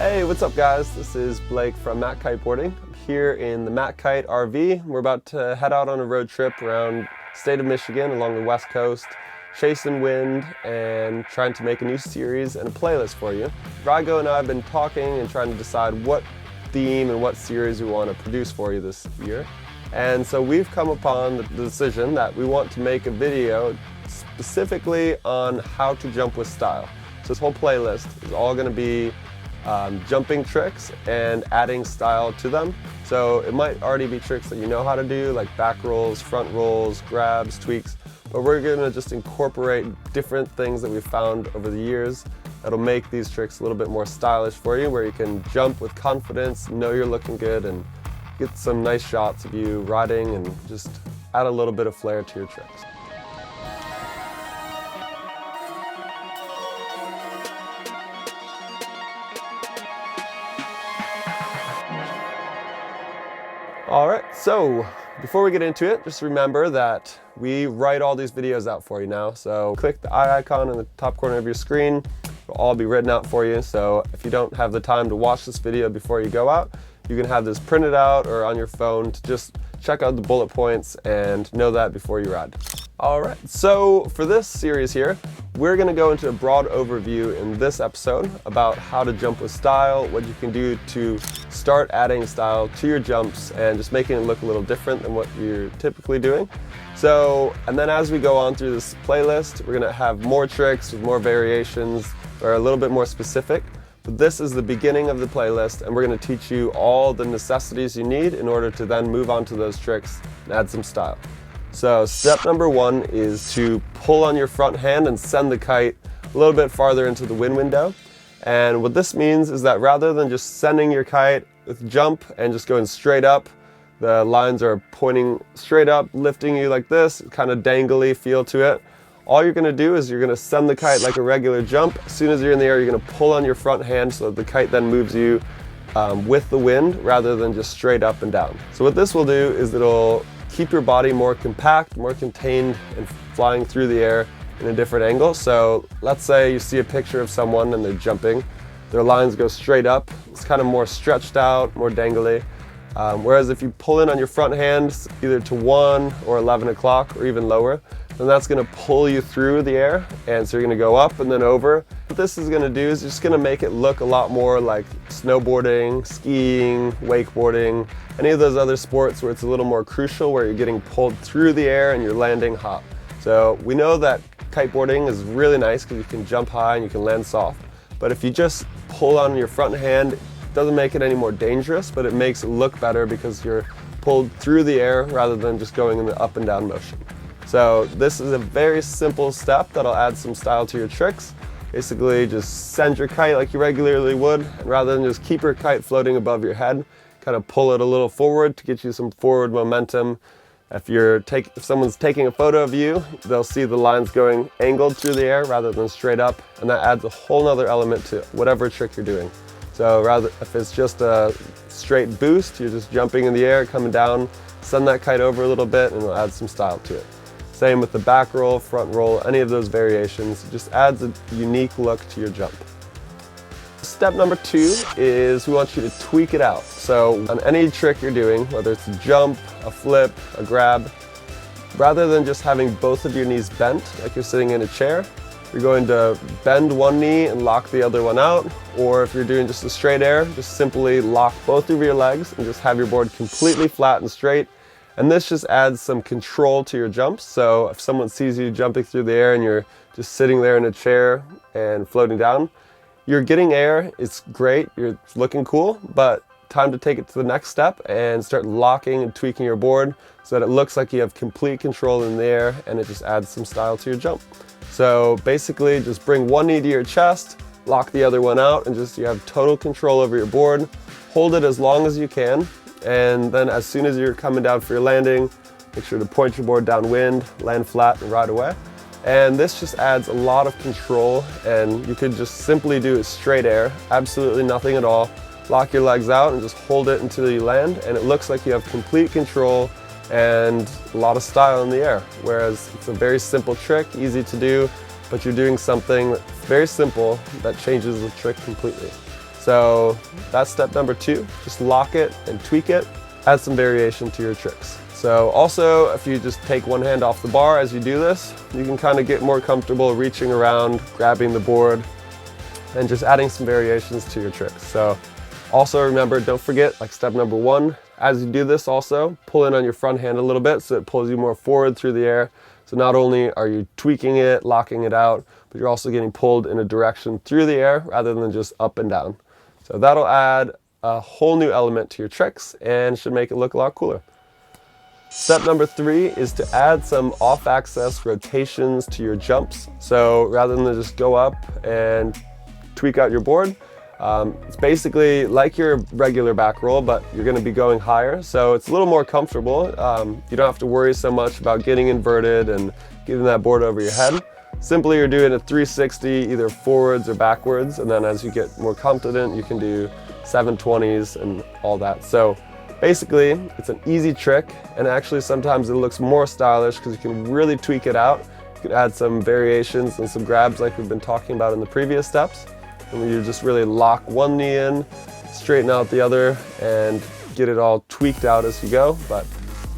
Hey, what's up guys? This is Blake from Matt Kiteboarding. I'm here in the Matt Kite RV. We're about to head out on a road trip around the state of Michigan along the west coast, chasing wind and trying to make a new series and a playlist for you. Rygo and I have been talking and trying to decide what theme and what series we want to produce for you this year. And so we've come upon the decision that we want to make a video specifically on how to jump with style. So this whole playlist is all going to be jumping tricks and adding style to them. So it might already be tricks that you know how to do, like back rolls, front rolls, grabs, tweaks, but we're going to just incorporate different things that we've found over the years that'll make these tricks a little bit more stylish for you, where you can jump with confidence, know you're looking good, and get some nice shots of you riding and just add a little bit of flair to your tricks. Alright, so before we get into it, just remember that we write all these videos out for you now. So click the eye icon in the top corner of your screen. It'll all be written out for you. So if you don't have the time to watch this video before you go out, you can have this printed out or on your phone to just check out the bullet points and know that before you ride. Alright, so for this series here, we're going to go into a broad overview in this episode about how to jump with style, what you can do to start adding style to your jumps and just making it look a little different than what you're typically doing. So, and then as we go on through this playlist, we're going to have more tricks with more variations that are a little bit more specific. But this is the beginning of the playlist, and we're going to teach you all the necessities you need in order to then move on to those tricks and add some style. So step number one is to pull on your front hand and send the kite a little bit farther into the wind window. And what this means is that rather than just sending your kite with jump and just going straight up, the lines are pointing straight up, lifting you like this, kind of dangly feel to it. All you're going to do is you're going to send the kite like a regular jump. As soon as you're in the air, you're going to pull on your front hand so that the kite then moves you with the wind rather than just straight up and down. So what this will do is it'll keep your body more compact, more contained, and flying through the air in a different angle. So let's say you see a picture of someone and they're jumping. Their lines go straight up. It's kind of more stretched out, more dangly. Whereas if you pull in on your front hand, either to 1 or 11 o'clock or even lower, then that's going to pull you through the air, and so you're going to go up and then over. What this is going to do is just going to make it look a lot more like snowboarding, skiing, wakeboarding, any of those other sports where it's a little more crucial, where you're getting pulled through the air and you're landing hot. So we know that kiteboarding is really nice because you can jump high and you can land soft, but if you just pull on your front hand, it doesn't make it any more dangerous, but it makes it look better because you're pulled through the air rather than just going in the up and down motion. So this is a very simple step that'll add some style to your tricks. Basically just send your kite like you regularly would, and rather than just keep your kite floating above your head, kind of pull it a little forward to get you some forward momentum. If someone's taking a photo of you, they'll see the lines going angled through the air rather than straight up, and that adds a whole nother element to whatever trick you're doing. So rather, if it's just a straight boost, you're just jumping in the air, coming down, send that kite over a little bit, and it'll add some style to it. Same with the back roll, front roll, any of those variations. It just adds a unique look to your jump. Step number 2 is we want you to tweak it out. So on any trick you're doing, whether it's a jump, a flip, a grab, rather than just having both of your knees bent like you're sitting in a chair, you're going to bend one knee and lock the other one out. Or if you're doing just a straight air, just simply lock both of your legs and just have your board completely flat and straight. And this just adds some control to your jumps. So if someone sees you jumping through the air and you're just sitting there in a chair and floating down, you're getting air, it's great, you're looking cool, but time to take it to the next step and start locking and tweaking your board so that it looks like you have complete control in the air, and it just adds some style to your jump. So basically just bring one knee to your chest, lock the other one out, and just you have total control over your board. Hold it as long as you can, and then as soon as you're coming down for your landing, make sure to point your board downwind, land flat, and ride away. And this just adds a lot of control, and you could just simply do a straight air, absolutely nothing at all. Lock your legs out and just hold it until you land, and it looks like you have complete control and a lot of style in the air. Whereas it's a very simple trick, easy to do, but you're doing something very simple that changes the trick completely. So that's step number 2. Just lock it and tweak it. Add some variation to your tricks. So also, if you just take one hand off the bar as you do this, you can kind of get more comfortable reaching around, grabbing the board, and just adding some variations to your tricks. So also remember, don't forget, like step number 1, as you do this also, pull in on your front hand a little bit so it pulls you more forward through the air. So not only are you tweaking it, locking it out, but you're also getting pulled in a direction through the air rather than just up and down. So that'll add a whole new element to your tricks and should make it look a lot cooler. Step number 3 is to add some off-axis rotations to your jumps. So rather than just go up and tweak out your board, it's basically like your regular back roll, but you're going to be going higher. So it's a little more comfortable. You don't have to worry so much about getting inverted and getting that board over your head. Simply you're doing a 360 either forwards or backwards, and then as you get more confident you can do 720s and all that. So basically it's an easy trick, and actually sometimes it looks more stylish because you can really tweak it out. You can add some variations and some grabs like we've been talking about in the previous steps, and you just really lock one knee in, straighten out the other, and get it all tweaked out as you go. But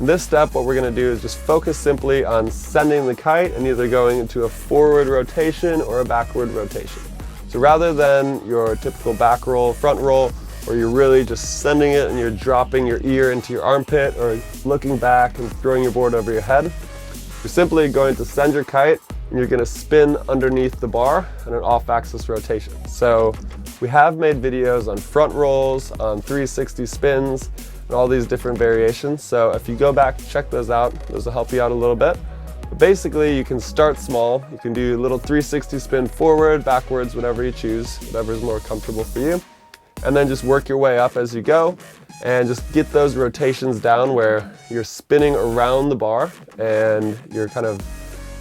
in this step, what we're going to do is just focus simply on sending the kite and either going into a forward rotation or a backward rotation. So rather than your typical back roll, front roll, where you're really just sending it and you're dropping your ear into your armpit or looking back and throwing your board over your head, you're simply going to send your kite and you're going to spin underneath the bar in an off-axis rotation. So we have made videos on front rolls, on 360 spins, and all these different variations. So if you go back, check those out. Those will help you out a little bit. But basically, you can start small. You can do a little 360 spin forward, backwards, whatever you choose, whatever is more comfortable for you. And then just work your way up as you go and just get those rotations down where you're spinning around the bar and you're kind of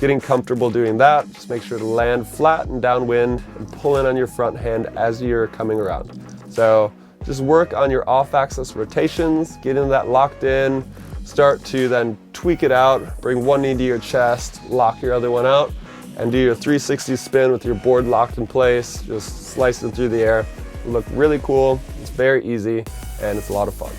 getting comfortable doing that. Just make sure to land flat and downwind and pull in on your front hand as you're coming around. So just work on your off-axis rotations, get in that locked in, start to then tweak it out, bring one knee to your chest, lock your other one out, and do your 360 spin with your board locked in place, just slice it through the air. It'll look really cool, it's very easy, and it's a lot of fun.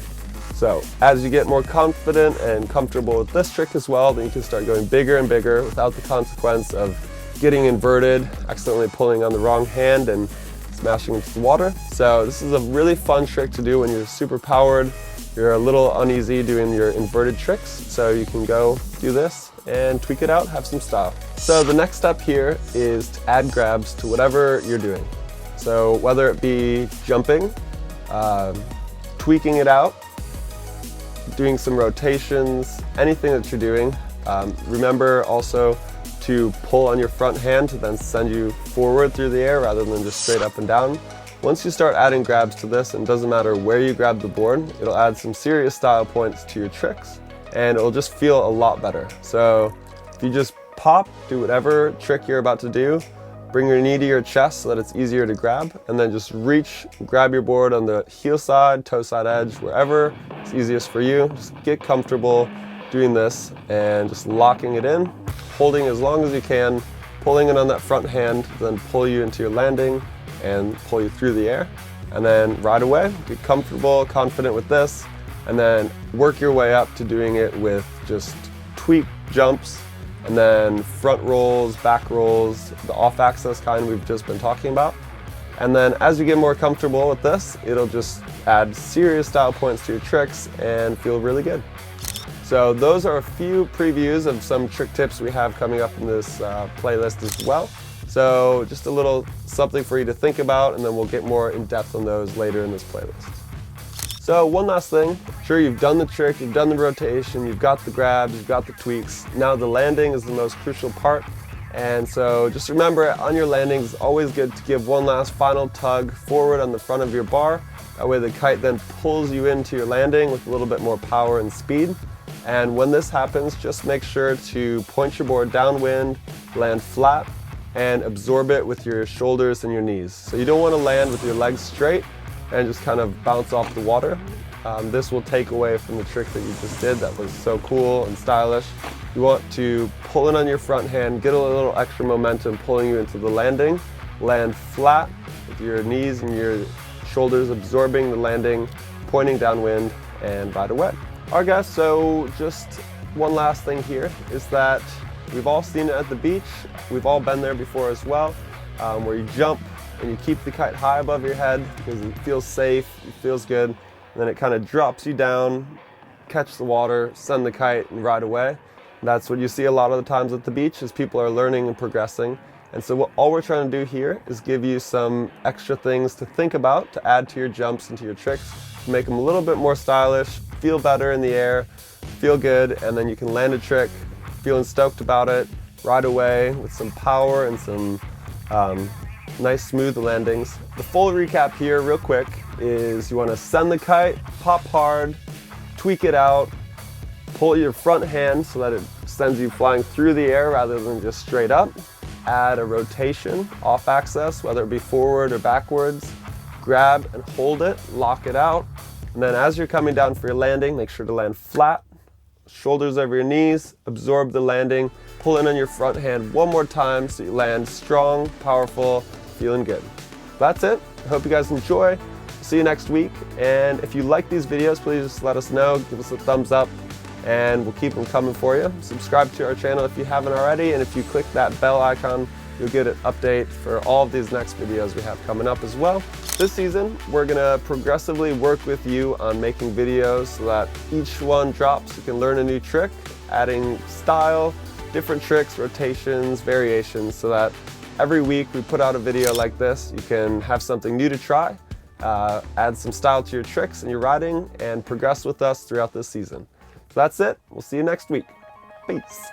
So as you get more confident and comfortable with this trick as well, then you can start going bigger and bigger without the consequence of getting inverted, accidentally pulling on the wrong hand and smashing into the water. So this is a really fun trick to do when you're super powered, you're a little uneasy doing your inverted tricks. So you can go do this and tweak it out, have some style. So the next step here is to add grabs to whatever you're doing. So whether it be jumping, tweaking it out, doing some rotations, anything that you're doing. Remember also to pull on your front hand to then send you forward through the air rather than just straight up and down. Once you start adding grabs to this, and it doesn't matter where you grab the board, it'll add some serious style points to your tricks and it'll just feel a lot better. So if you just pop, do whatever trick you're about to do, bring your knee to your chest so that it's easier to grab, and then just reach, grab your board on the heel side, toe side edge, wherever it's easiest for you. Just get comfortable doing this and just locking it in, holding as long as you can, pulling it on that front hand, then pull you into your landing and pull you through the air. And then right away, get comfortable, confident with this, and then work your way up to doing it with just tweak jumps, and then front rolls, back rolls, the off-axis kind we've just been talking about. And then as you get more comfortable with this, it'll just add serious style points to your tricks and feel really good. So those are a few previews of some trick tips we have coming up in this playlist as well. So just a little something for you to think about, and then we'll get more in depth on those later in this playlist. So one last thing, sure, you've done the trick, you've done the rotation, you've got the grabs, you've got the tweaks. Now the landing is the most crucial part. And so just remember, on your landings, it's always good to give one last final tug forward on the front of your bar. That way the kite then pulls you into your landing with a little bit more power and speed. And when this happens, just make sure to point your board downwind, land flat, and absorb it with your shoulders and your knees. So you don't want to land with your legs straight and just kind of bounce off the water. This will take away from the trick that you just did that was so cool and stylish. You want to pull in on your front hand, get a little extra momentum pulling you into the landing, land flat with your knees and your shoulders absorbing the landing, pointing downwind, and ride away. All right guys, so just one last thing here is that we've all seen it at the beach. We've all been there before as well, where you jump and you keep the kite high above your head because it feels safe, it feels good, and then it kind of drops you down, catch the water, send the kite, and ride away. And that's what you see a lot of the times at the beach is people are learning and progressing. And so all we're trying to do here is give you some extra things to think about to add to your jumps and to your tricks, to make them a little bit more stylish, feel better in the air, feel good, and then you can land a trick feeling stoked about it, ride away with some power and some nice smooth landings. The full recap here real quick is you want to send the kite, pop hard, tweak it out, pull your front hand so that it sends you flying through the air rather than just straight up. Add a rotation off axis, whether it be forward or backwards. Grab and hold it, lock it out. And then as you're coming down for your landing, make sure to land flat, shoulders over your knees, absorb the landing, pull in on your front hand one more time so you land strong, powerful, feeling good. That's it. I hope you guys enjoy. See you next week. And if you like these videos, please just let us know, give us a thumbs up, and we'll keep them coming for you. Subscribe to our channel if you haven't already, and if you click that bell icon, you'll get an update for all of these next videos we have coming up as well. This season, we're gonna progressively work with you on making videos so that each one drops, you can learn a new trick, adding style, different tricks, rotations, variations, so that every week we put out a video like this, you can have something new to try, add some style to your tricks and your riding, and progress with us throughout this season. So that's it. We'll see you next week. Peace.